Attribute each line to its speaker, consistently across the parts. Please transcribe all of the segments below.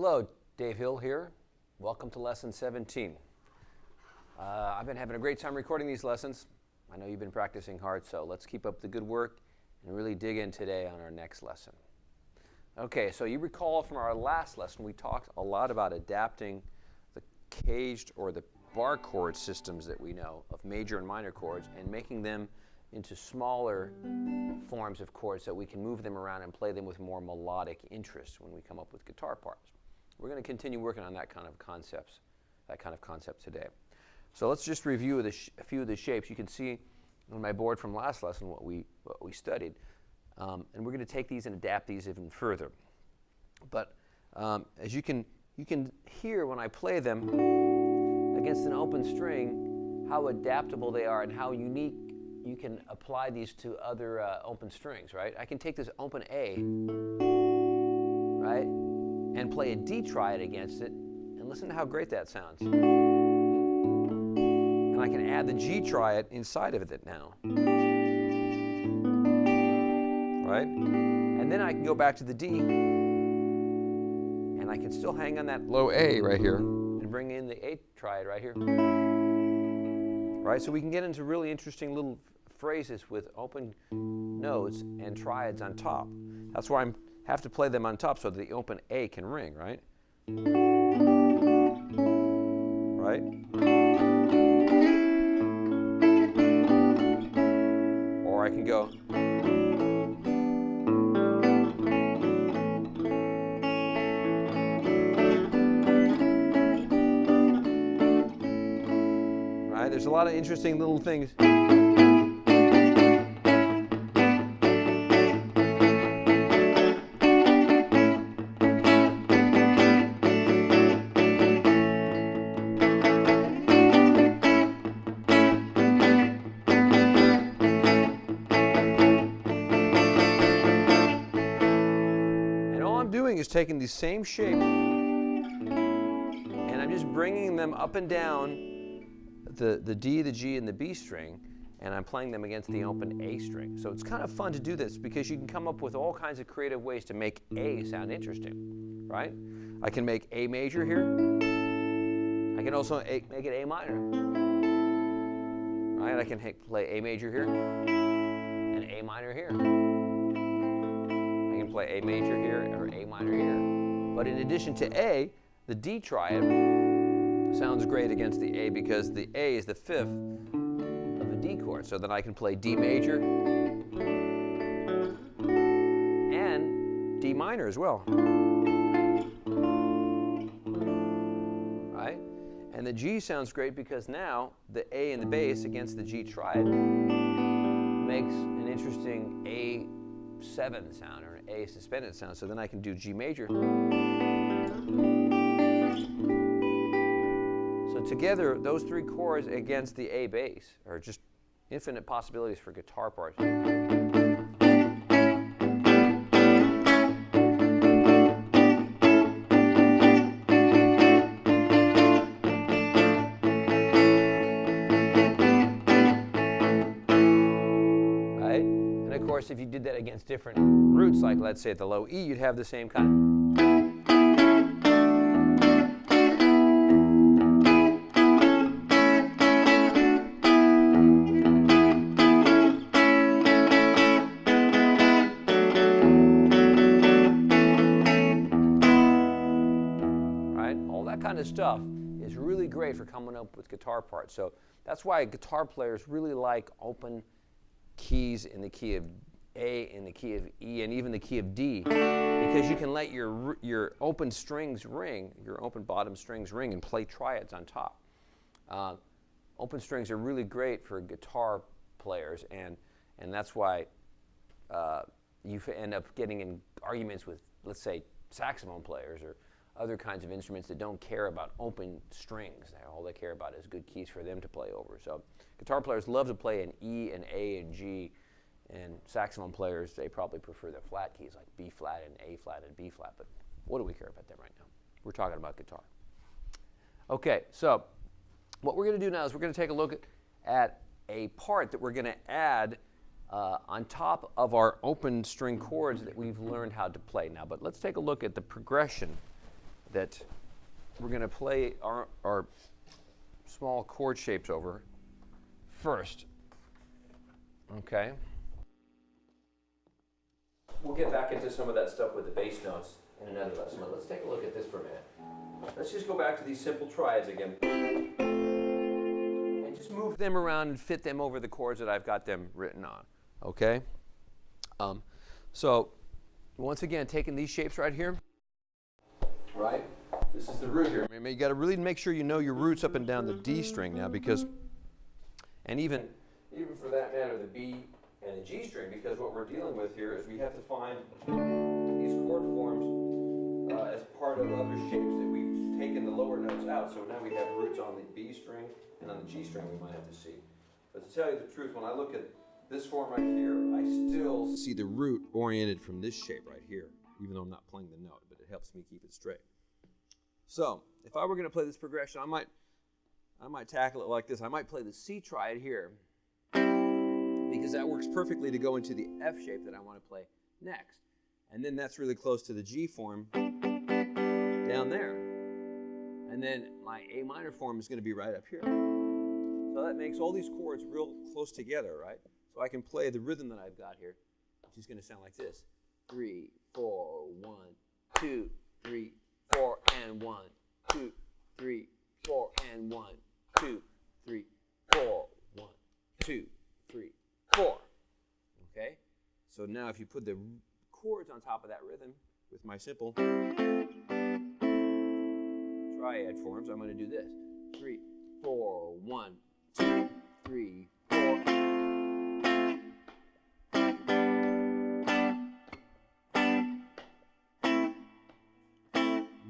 Speaker 1: Hello, Dave Hill here. Welcome to Lesson 17. I've been having a great time recording these lessons. I know you've been practicing hard, so let's keep up the good work and really dig in today on our next lesson. Okay, so you recall from our last lesson, we talked a lot about adapting the caged or the bar chord systems that we know of major and minor chords and making them into smaller forms of chords so we can move them around and play them with more melodic interest when we come up with guitar parts. We're going to continue working on that kind of concept today. So let's just review a few of the shapes. You can see on my board from last lesson what we studied. And we're going to take these and adapt these even further. But as you can hear when I play them against an open string, how adaptable they are and how unique you can apply these to other open strings, right? I can take this open A, right, and play a D triad against it, and listen to how great that sounds. And I can add the G triad inside of it now, right? And then I can go back to the D, and I can still hang on that low A right here, and bring in the A triad right here. Right? So we can get into really interesting little phrases with open notes and triads on top. That's why I have to play them on top so that the open A can ring, right? Right? Or I can go. Right? There's a lot of interesting little things. Is taking these same shapes and I'm just bringing them up and down the D, the G, and the B string, and I'm playing them against the open A string. So it's kind of fun to do this because you can come up with all kinds of creative ways to make A sound interesting, right? I can make A major here. I can also make it A minor, right? I can play A major here and A minor here. Play A major here or A minor here. But in addition to A, the D triad sounds great against the A because the A is the fifth of a D chord. So then I can play D major and D minor as well. Right? And the G sounds great because now the A and the bass against the G triad makes an interesting A7 sound or A suspended sound, so then I can do G major. So together, those three chords against the A bass are just infinite possibilities for guitar parts. If you did that against different roots, like let's say at the low E, you'd have the same kind of. Right? All that kind of stuff is really great for coming up with guitar parts. So that's why guitar players really like open keys in the key of A, in the key of E, and even the key of D, because you can let your open strings ring, your open bottom strings ring, and play triads on top. Open strings are really great for guitar players, and that's why you end up getting in arguments with, let's say, saxophone players or other kinds of instruments that don't care about open strings. All they care about is good keys for them to play over. So guitar players love to play in E and A and G. And saxophone players, they probably prefer the flat keys like B flat and A flat and B flat, but what do we care about them right now? We're talking about guitar. Okay, so what we're going to do now is we're going to take a look at a part that we're going to add on top of our open string chords that we've learned how to play now. But let's take a look at the progression that we're going to play our small chord shapes over first. Okay? We'll get back into some of that stuff with the bass notes in another lesson, but let's take a look at this for a minute. Let's just go back to these simple triads again. And just move them around and fit them over the chords that I've got them written on. Okay? So, once again, taking these shapes right here, right? This is the root here. I mean, you got to really make sure you know your roots up and down the D string now, because, and even for that matter, the B and the G string, because what we're dealing with here is we have to find these chord forms as part of other shapes that we've taken the lower notes out. So now we have roots on the B string, and on the G string we might have to see. But to tell you the truth, when I look at this form right here, I still see the root oriented from this shape right here, even though I'm not playing the note, but it helps me keep it straight. So if I were going to play this progression, I might tackle it like this. I might play the C triad here, because that works perfectly to go into the F shape that I want to play next. And then that's really close to the G form down there. And then my A minor form is going to be right up here. So that makes all these chords real close together, right? So I can play the rhythm that I've got here, which is going to sound like this. 3, 4, 1, 2, 3, 4, and 1, 2, 3, 4, and 1, 2, 3, 4, 1, 2, 3, 4. Okay? So now if you put the chords on top of that rhythm with my simple triad forms, I'm going to do this. 3, 4, 1, 2, 3, 4.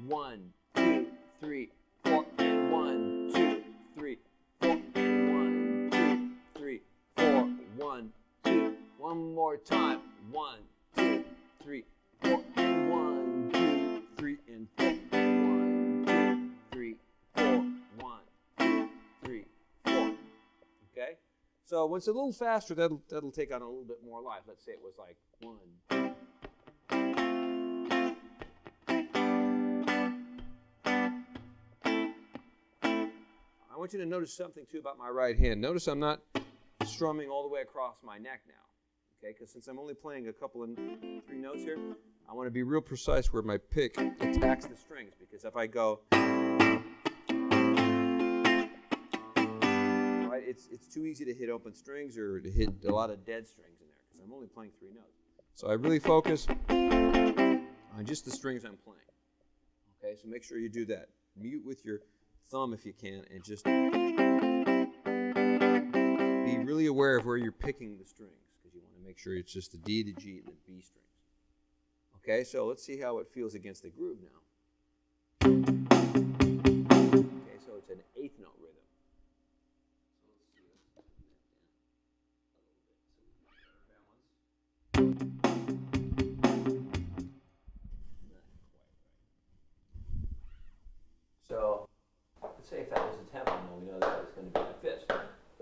Speaker 1: 1, 2, 3, 4, and 1, 2, 3, 4, and 1, 2, 3, 4, 1, 2. One more time. 1, 2, 3, 4, and 1, 2, 3, and 4, and 1, 2, 3, 4, 1, 2, 3, 4. Okay? So when it's a little faster, that'll take on a little bit more life. Let's say it was like 1, 2. I want you to notice something too about my right hand. Notice I'm not strumming all the way across my neck now, okay? Because since I'm only playing a couple of 3 notes here, I want to be real precise where my pick attacks the strings. Because if I go, right, it's too easy to hit open strings or to hit a lot of dead strings in there because I'm only playing 3 notes. So I really focus on just the strings I'm playing. Okay, so make sure you do that. Mute with your thumb if you can, and just be really aware of where you're picking the strings, because you want to make sure it's just the D, the G, and the B strings. Okay, so let's see how it feels against the groove now. Okay, so it's an 8th note rhythm. So let's say if that was a tempo, we know that it's going to be like this.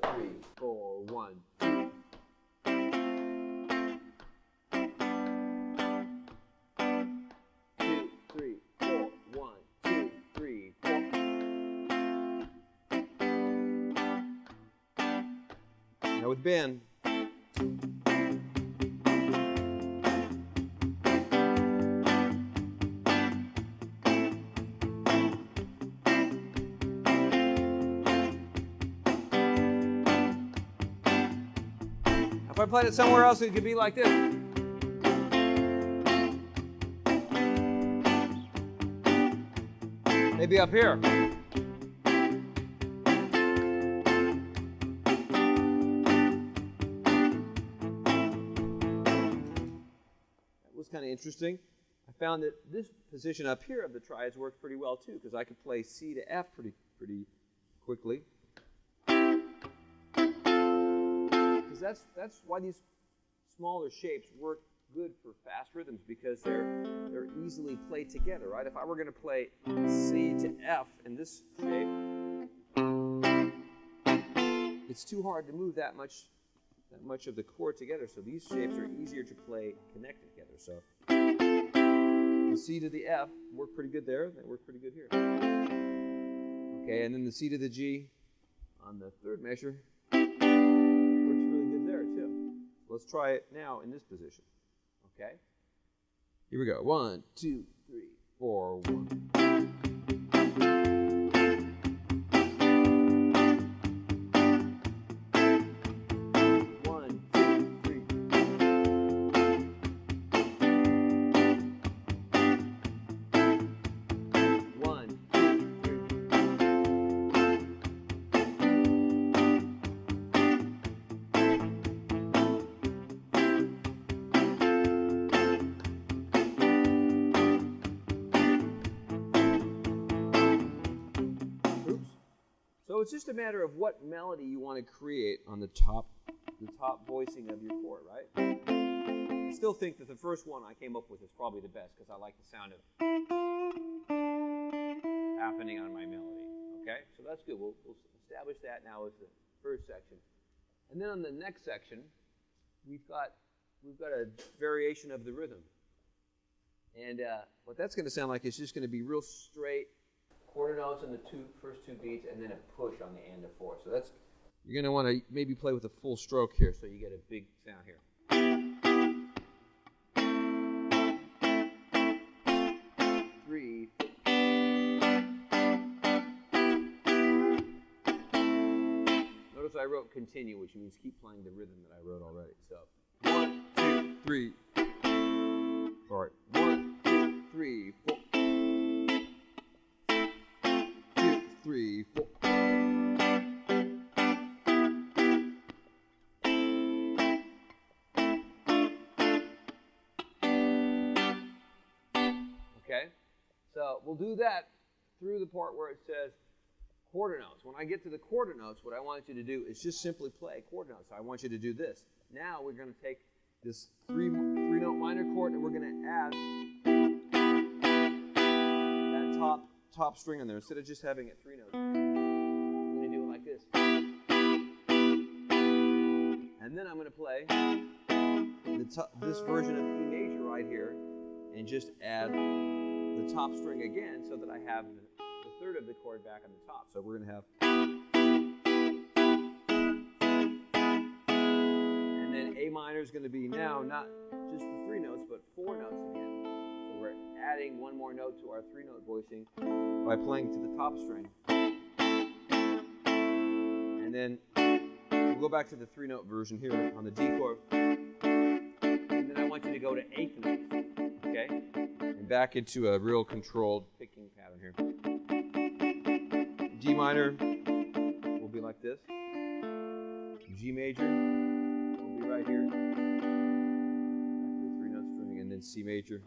Speaker 1: 3, 4, 1, 2. 2, 3, 4, 1, 2, 3, 4. Now with Ben, if I played it somewhere else, it could be like this. Maybe up here. That was kind of interesting. I found that this position up here of the triads worked pretty well too, because I could play C to F pretty quickly. That's why these smaller shapes work good for fast rhythms, because they're easily played together, right? If I were going to play C to F in this shape, it's too hard to move that much of the chord together. So these shapes are easier to play connected together. So you C to the F work pretty good there. They work pretty good here. Okay, and then the C to the G on the third measure works really good there too. Let's try it now in this position. Okay? Here we go. 1, 2, 3, 4, 1. So it's just a matter of what melody you want to create on the top voicing of your chord, right? I still think that the first one I came up with is probably the best because I like the sound of happening on my melody. Okay, so that's good. We'll establish that now as the first section, and then on the next section, we've got a variation of the rhythm, and what that's going to sound like is just going to be real straight. Quarter notes on the first two beats, and then a push on the end of 4. So that's, you're going to want to maybe play with a full stroke here, so you get a big sound here. 3. Notice I wrote continue, which means keep playing the rhythm that I wrote already. So 1, 2, 3. Sorry. 1, 2, 3, 4. 3, 4. Okay, so we'll do that through the part where it says quarter notes. When I get to the quarter notes, what I want you to do is just simply play quarter notes. So I want you to do this. Now we're going to take this three-note minor chord, and we're going to add that top string on there. Instead of just having it 3 notes, I'm going to do it like this. And then I'm going to play this version of E major right here and just add the top string again so that I have the third of the chord back on the top. So we're going to have, and then A minor is going to be now not just the 3 notes, but 4 notes again. So we're adding one more note to our 3-note voicing by playing to the top string. And then we'll go back to the 3-note version here on the D chord. And then I want you to go to 8th notes, okay? And back into a real controlled picking pattern here. D minor will be like this. G major will be right here. Back to the 3-note string, and then C major.